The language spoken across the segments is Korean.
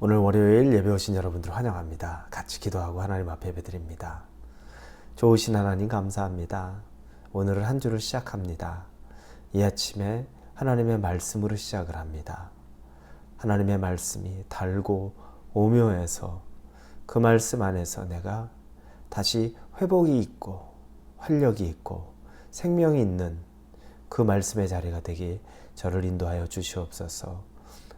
오늘 월요일 예배 오신 여러분들 환영합니다. 같이 기도하고 하나님 앞에 예배드립니다. 좋으신 하나님 감사합니다. 오늘은 한 주를 시작합니다. 이 아침에 하나님의 말씀으로 시작을 합니다. 하나님의 말씀이 달고 오묘해서 그 말씀 안에서 내가 다시 회복이 있고 활력이 있고 생명이 있는 그 말씀의 자리가 되기 저를 인도하여 주시옵소서.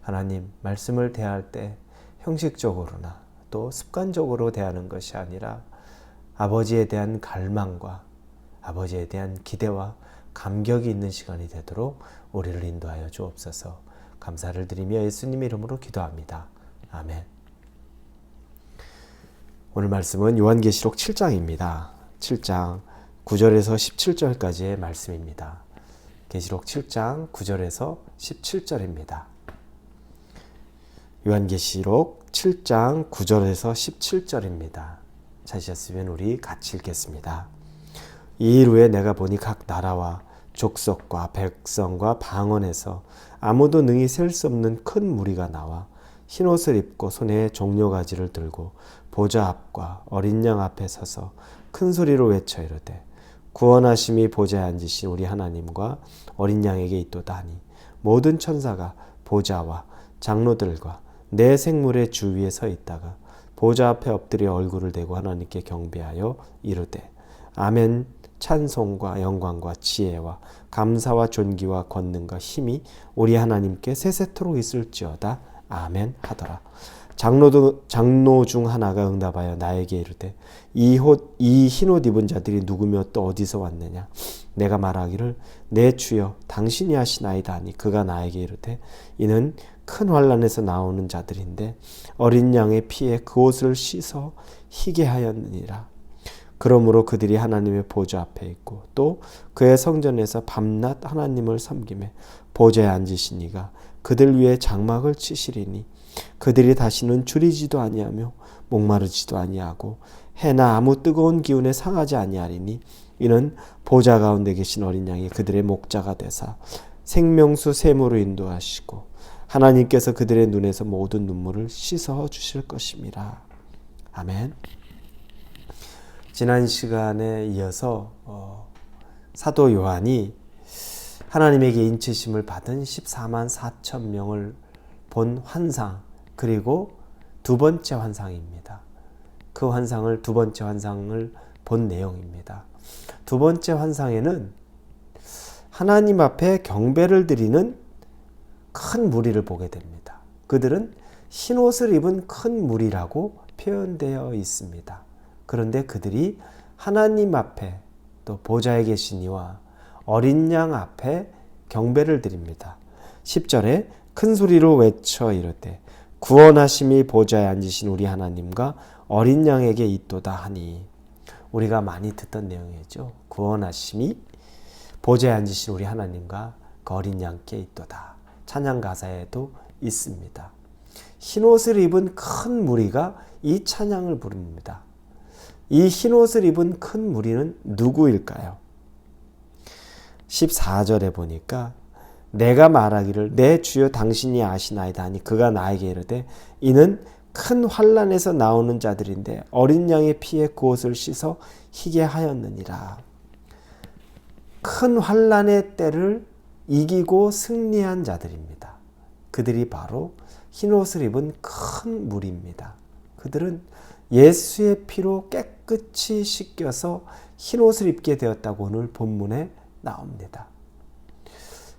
하나님, 말씀을 대할 때 형식적으로나 또 습관적으로 대하는 것이 아니라 아버지에 대한 갈망과 아버지에 대한 기대와 감격이 있는 시간이 되도록 우리를 인도하여 주옵소서. 감사를 드리며 예수님 이름으로 기도합니다. 아멘. 오늘 말씀은 요한계시록 7장입니다. 7장 9절에서 17절까지의 말씀입니다. 계시록 7장 9절에서 17절입니다. 요한계시록 7장 9절에서 17절입니다. 찾으셨으면 우리 같이 읽겠습니다. 이 일 후에 내가 보니 각 나라와 족속과 백성과 방언에서 아무도 능히 셀 수 없는 큰 무리가 나와 흰옷을 입고 손에 종려가지를 들고 보좌 앞과 어린 양 앞에 서서 큰 소리로 외쳐 이르되 구원하심이 보좌에 앉으신 우리 하나님과 어린 양에게 있도다 하니 모든 천사가 보좌와 장로들과 내 생물의 주위에 서 있다가 보좌 앞에 엎드려 얼굴을 대고 하나님께 경배하여 이르되 아멘. 찬송과 영광과 지혜와 감사와 존귀와 권능과 힘이 우리 하나님께 세세토록 있을지어다. 아멘 하더라. 장로 중 하나가 응답하여 나에게 이르되 이 흰옷 입은 자들이 누구며 또 어디서 왔느냐. 내가 말하기를 내 주여 당신이 하시나이다 하니 그가 나에게 이르되 이는 큰 환난에서 나오는 자들인데 어린 양의 피에 그 옷을 씻어 희게 하였느니라. 그러므로 그들이 하나님의 보좌 앞에 있고 또 그의 성전에서 밤낮 하나님을 섬기매 보좌에 앉으신 이가 그들 위에 장막을 치시리니 그들이 다시는 줄이지도 아니하며 목마르지도 아니하고 해나 아무 뜨거운 기운에 상하지 아니하리니 이는 보좌 가운데 계신 어린 양이 그들의 목자가 되사 생명수 샘으로 인도하시고 하나님께서 그들의 눈에서 모든 눈물을 씻어 주실 것임이라. 아멘. 지난 시간에 이어서 사도 요한이 하나님에게 인치심을 받은 14만 4천 명을 본 환상, 그리고 두 번째 환상입니다. 그 환상을 두 번째 환상을 본 내용입니다. 두 번째 환상에는 하나님 앞에 경배를 드리는 큰 무리를 보게 됩니다. 그들은 흰옷을 입은 큰 무리라고 표현되어 있습니다. 그런데 그들이 하나님 앞에 또 보좌에 계신 이와 어린 양 앞에 경배를 드립니다. 10절에 큰 소리로 외쳐 이르되 구원하심이 보좌에 앉으신 우리 하나님과 어린 양에게 있도다 하니, 우리가 많이 듣던 내용이죠. 구원하심이 보좌에 앉으신 우리 하나님과 그 어린 양께 있도다. 찬양 가사에도 있습니다. 흰옷을 입은 큰 무리가 이 찬양을 부릅니다. 이 흰옷을 입은 큰 무리는 누구일까요? 14절에 보니까 내가 말하기를 내 주여 당신이 아시나이다 하니 그가 나에게 이르되 이는 큰 환난에서 나오는 자들인데 어린 양의 피에 그 옷을 씻어 희게 하였느니라. 큰 환난의 때를 이기고 승리한 자들입니다. 그들이 바로 흰옷을 입은 큰 무리입니다. 그들은 예수의 피로 깨끗이 씻겨서 흰옷을 입게 되었다고 오늘 본문에 나옵니다.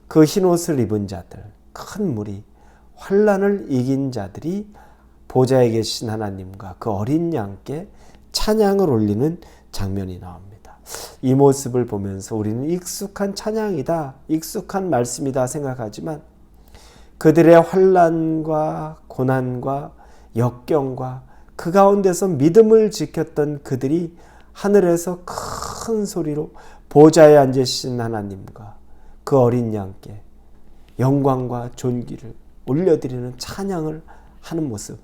그 흰옷을 입은 자들, 큰 무리, 환난을 이긴 자들이 보좌에 계신 하나님과 그 어린 양께 찬양을 올리는 장면이 나옵니다. 이 모습을 보면서 우리는 익숙한 찬양이다, 익숙한 말씀이다 생각하지만 그들의 환난과 고난과 역경과 그 가운데서 믿음을 지켰던 그들이 하늘에서 큰 소리로 보좌에 앉으신 하나님과 그 어린 양께 영광과 존귀를 올려드리는 찬양을 하는 모습,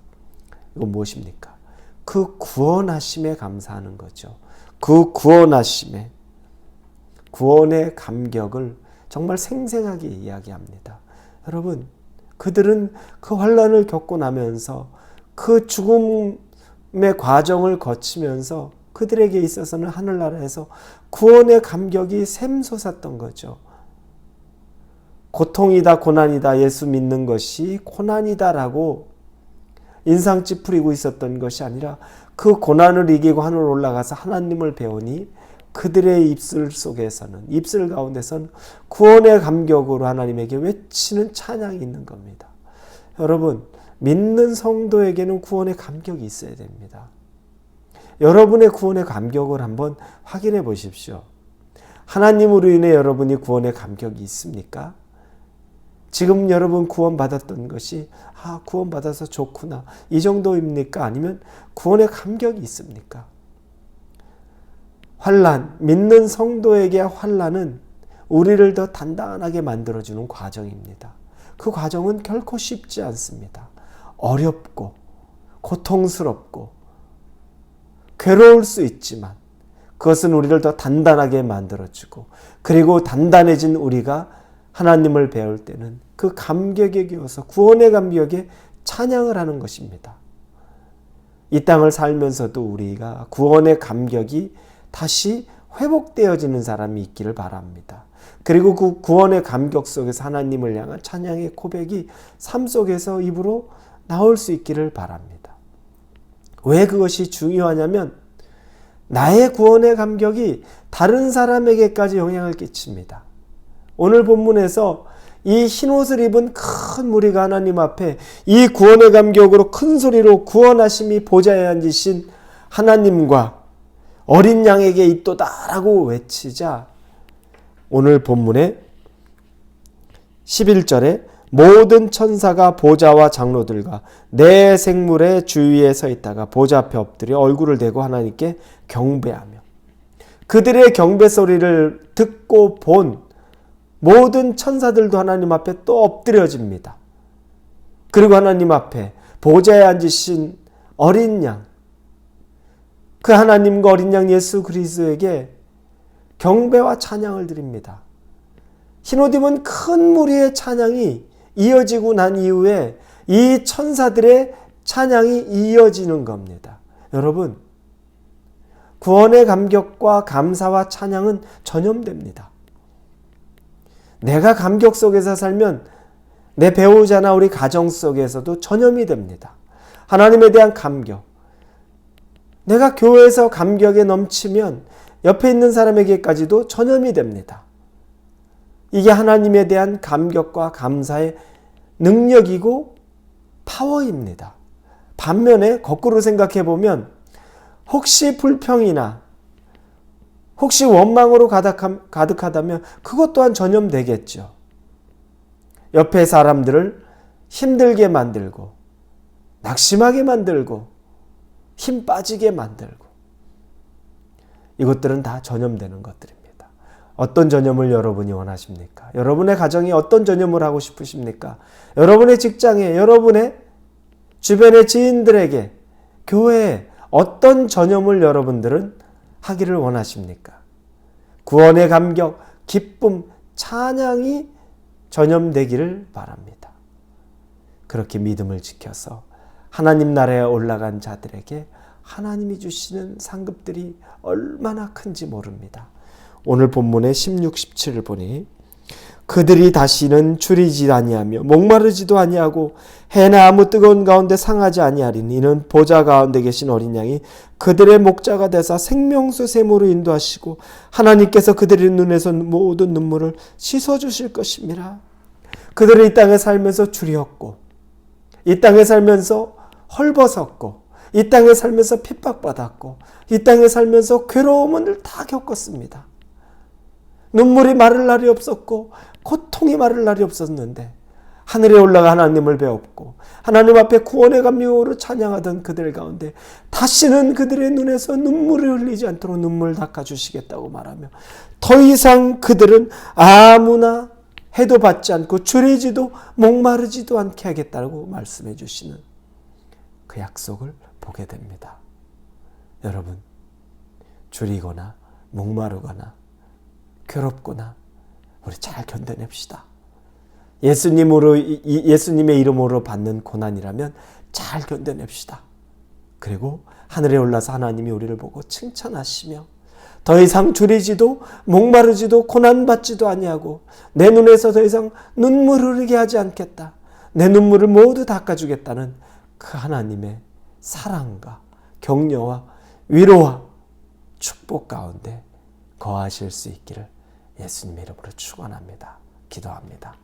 이건 무엇입니까? 그 구원하심에 감사하는 거죠. 그 구원하심에, 구원의 감격을 정말 생생하게 이야기합니다. 여러분, 그들은 그 환난을 겪고 나면서 그 죽음의 과정을 거치면서 그들에게 있어서는 하늘나라에서 구원의 감격이 샘솟았던 거죠. 고통이다, 고난이다, 예수 믿는 것이 고난이다라고 인상 찌푸리고 있었던 것이 아니라 그 고난을 이기고 하늘 올라가서 하나님을 배우니 그들의 입술 속에서는, 입술 가운데서는 구원의 감격으로 하나님에게 외치는 찬양이 있는 겁니다. 여러분, 믿는 성도에게는 구원의 감격이 있어야 됩니다. 여러분의 구원의 감격을 한번 확인해 보십시오. 하나님으로 인해 여러분이 구원의 감격이 있습니까? 지금 여러분 구원받았던 것이 구원받아서 좋구나 이 정도입니까? 아니면 구원의 감격이 있습니까? 환난, 믿는 성도에게 환난은 우리를 더 단단하게 만들어주는 과정입니다. 그 과정은 결코 쉽지 않습니다. 어렵고 고통스럽고 괴로울 수 있지만 그것은 우리를 더 단단하게 만들어주고, 그리고 단단해진 우리가 하나님을 배울 때는 그 감격에 기어서 구원의 감격에 찬양을 하는 것입니다. 이 땅을 살면서도 우리가 구원의 감격이 다시 회복되어지는 사람이 있기를 바랍니다. 그리고 그 구원의 감격 속에서 하나님을 향한 찬양의 고백이 삶 속에서 입으로 나올 수 있기를 바랍니다. 왜 그것이 중요하냐면 나의 구원의 감격이 다른 사람에게까지 영향을 끼칩니다. 오늘 본문에서 이 흰옷을 입은 큰 무리가 하나님 앞에 이 구원의 감격으로 큰 소리로 구원하심이 보좌에 앉으신 하나님과 어린 양에게 있도다라고 외치자, 오늘 본문에 11절에 모든 천사가 보좌와 장로들과 내 생물의 주위에 서 있다가 보좌 앞에 엎드려 얼굴을 대고 하나님께 경배하며, 그들의 경배 소리를 듣고 본 모든 천사들도 하나님 앞에 또 엎드려집니다. 그리고 하나님 앞에 보좌에 앉으신 어린 양, 그 하나님과 어린 양 예수 그리스도에게 경배와 찬양을 드립니다. 흰옷 입은 큰 무리의 찬양이 이어지고 난 이후에 이 천사들의 찬양이 이어지는 겁니다. 여러분, 구원의 감격과 감사와 찬양은 전염됩니다. 내가 감격 속에서 살면 내 배우자나 우리 가정 속에서도 전염이 됩니다. 하나님에 대한 감격. 내가 교회에서 감격에 넘치면 옆에 있는 사람에게까지도 전염이 됩니다. 이게 하나님에 대한 감격과 감사의 능력이고 파워입니다. 반면에 거꾸로 생각해 보면 혹시 불평이나 혹시 원망으로 가득하다면 그것 또한 전염되겠죠. 옆에 사람들을 힘들게 만들고 낙심하게 만들고 힘 빠지게 만들고, 이것들은 다 전염되는 것들입니다. 어떤 전염을 여러분이 원하십니까? 여러분의 가정이 어떤 전염을 하고 싶으십니까? 여러분의 직장에, 여러분의 주변의 지인들에게, 교회에 어떤 전염을 여러분들은 하기를 원하십니까? 구원의 감격, 기쁨, 찬양이 전염되기를 바랍니다. 그렇게 믿음을 지켜서 하나님 나라에 올라간 자들에게 하나님이 주시는 상급들이 얼마나 큰지 모릅니다. 오늘 본문의 16, 17을 보니 그들이 다시는 줄이지 아니하며 목마르지도 아니하고 해나 아무 뜨거운 가운데 상하지 아니하리니 이는 보좌 가운데 계신 어린 양이 그들의 목자가 되사 생명수 샘으로 인도하시고 하나님께서 그들의 눈에서 모든 눈물을 씻어주실 것입니다. 그들이 이 땅에 살면서 줄이었고, 이 땅에 살면서 헐벗었고, 이 땅에 살면서 핍박받았고, 이 땅에 살면서 괴로움을 다 겪었습니다. 눈물이 마를 날이 없었고 고통이 마를 날이 없었는데 하늘에 올라가 하나님을 배웠고 하나님 앞에 구원의 감격으로 찬양하던 그들 가운데 다시는 그들의 눈에서 눈물을 흘리지 않도록 눈물 닦아주시겠다고 말하며 더 이상 그들은 아무나 해도 받지 않고 줄이지도 목마르지도 않게 하겠다고 말씀해 주시는 그 약속을 보게 됩니다. 여러분, 줄이거나 목마르거나 괴롭거나 우리 잘 견뎌냅시다. 예수님의 이름으로 받는 고난이라면 잘 견뎌냅시다. 그리고 하늘에 올라서 하나님이 우리를 보고 칭찬하시며 더 이상 줄이지도 목마르지도 고난받지도 아니하고 내 눈에서 더 이상 눈물 흐르게 하지 않겠다. 내 눈물을 모두 닦아주겠다는 그 하나님의 사랑과 격려와 위로와 축복 가운데 거하실 수 있기를 예수님의 이름으로 축원합니다. 기도합니다.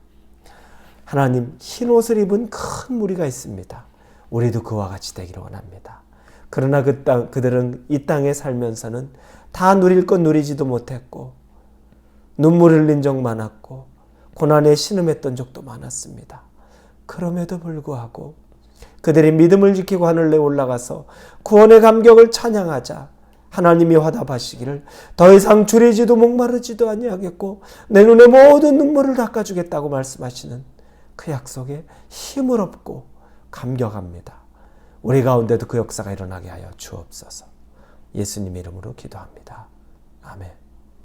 하나님, 흰 옷을 입은 큰 무리가 있습니다. 우리도 그와 같이 되기를 원합니다. 그러나 그들은 이 땅에 살면서는 다 누릴 것 누리지도 못했고 눈물 흘린 적 많았고 고난에 신음했던 적도 많았습니다. 그럼에도 불구하고 그들이 믿음을 지키고 하늘에 올라가서 구원의 감격을 찬양하자 하나님이 화답하시기를 더 이상 줄이지도 목마르지도 아니하겠고 내 눈에 모든 눈물을 닦아주겠다고 말씀하시는 그 약속에 힘을 얻고 감격합니다. 우리 가운데도 그 역사가 일어나게 하여 주옵소서. 예수님의 이름으로 기도합니다. 아멘.